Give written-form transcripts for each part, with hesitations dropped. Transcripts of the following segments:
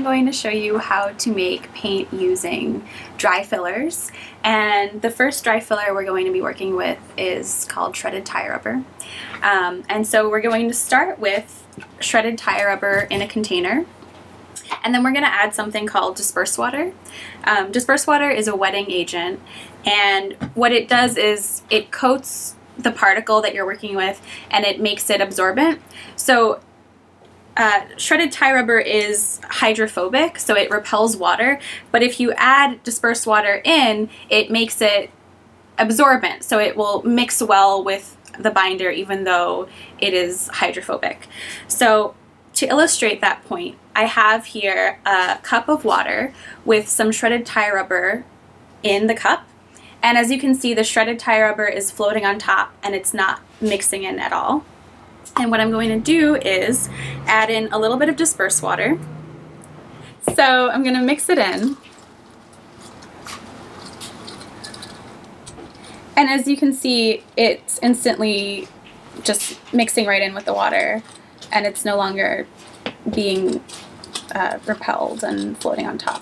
I'm going to show you how to make paint using dry fillers. And the first dry filler we're going to be working with is called shredded tire rubber. And so we're going to start with shredded tire rubber in a container. And then we're going to add something called disperse water. Disperse water is a wetting agent, and what it does is it coats the particle that you're working with and it makes it absorbent. So shredded tire rubber is hydrophobic, so it repels water, but if you add dispersed water in, it makes it absorbent, so it will mix well with the binder even though it is hydrophobic. So to illustrate that point, I have here a cup of water with some shredded tire rubber in the cup, and as you can see, the shredded tire rubber is floating on top and it's not mixing in at all. And what I'm going to do is add in a little bit of dispersed water. So I'm going to mix it in. And as you can see, it's instantly just mixing right in with the water, and it's no longer being repelled and floating on top.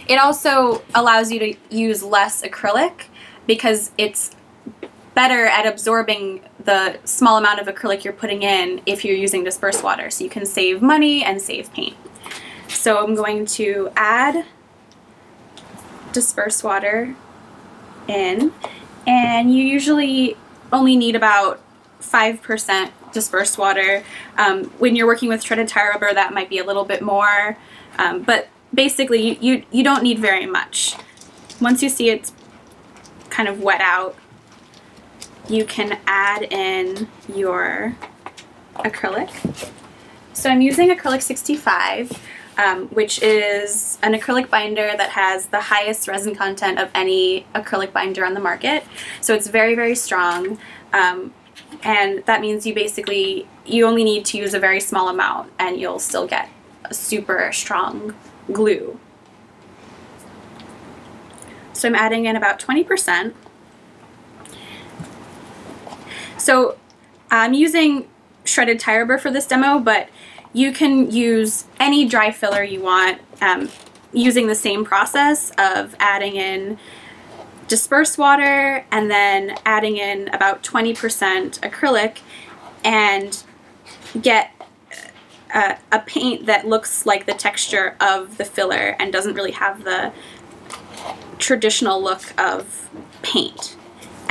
It also allows you to use less acrylic because it's better at absorbing the small amount of acrylic you're putting in if you're using dispersed water, so you can save money and save paint. So I'm going to add dispersed water in, and you usually only need about 5% dispersed water. When you're working with shredded tire rubber, that might be a little bit more, but basically you don't need very much. Once you see it's kind of wet out, you can add in your acrylic. So I'm using acrylic 65, which is an acrylic binder that has the highest resin content of any acrylic binder on the market. So it's very, very strong, and that means you only need to use a very small amount and you'll still get a super strong glue. So I'm adding in about 20%. So I'm using shredded tire rubber for this demo, but you can use any dry filler you want using the same process of adding in dispersed water and then adding in about 20% acrylic and get a paint that looks like the texture of the filler and doesn't really have the traditional look of paint.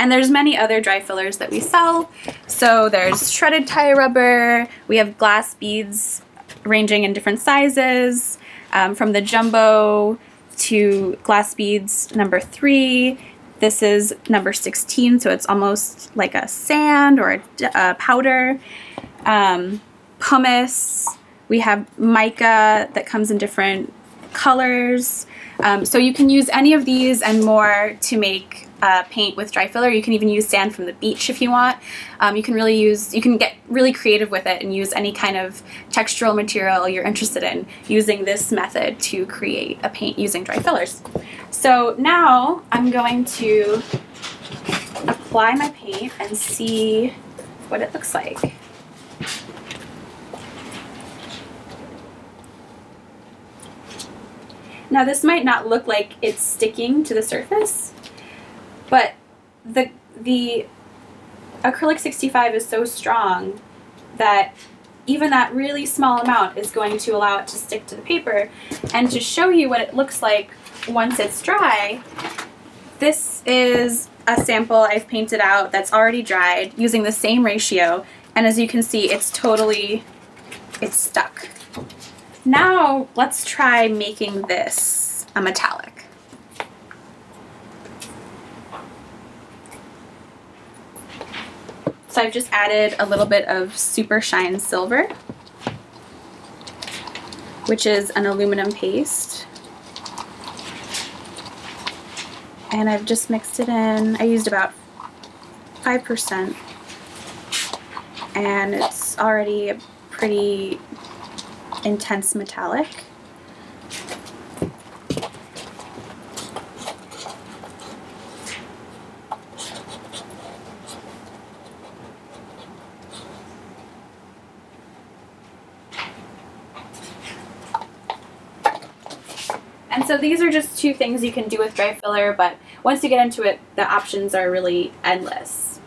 And there's many other dry fillers that we sell. So there's shredded tire rubber, we have glass beads ranging in different sizes, from the jumbo to glass beads number 3. This is number 16, so it's almost like a sand or a powder. Pumice, we have mica that comes in different colors. So you can use any of these and more to make paint with dry filler. You can even use sand from the beach if you want. You can get really creative with it and use any kind of textural material you're interested in using this method to create a paint using dry fillers. So now I'm going to apply my paint and see what it looks like. Now this might not look like it's sticking to the surface, but the acrylic 65 is so strong that even that really small amount is going to allow it to stick to the paper. And to show you what it looks like once it's dry, this is a sample I've painted out that's already dried using the same ratio, and as you can see, it's stuck. Now let's try making this a metallic. So I've just added a little bit of Super Shine Silver, which is an aluminum paste. And I've just mixed it in. I used about 5%. And it's already a pretty intense metallic. And so these are just two things you can do with dry filler, but once you get into it, the options are really endless.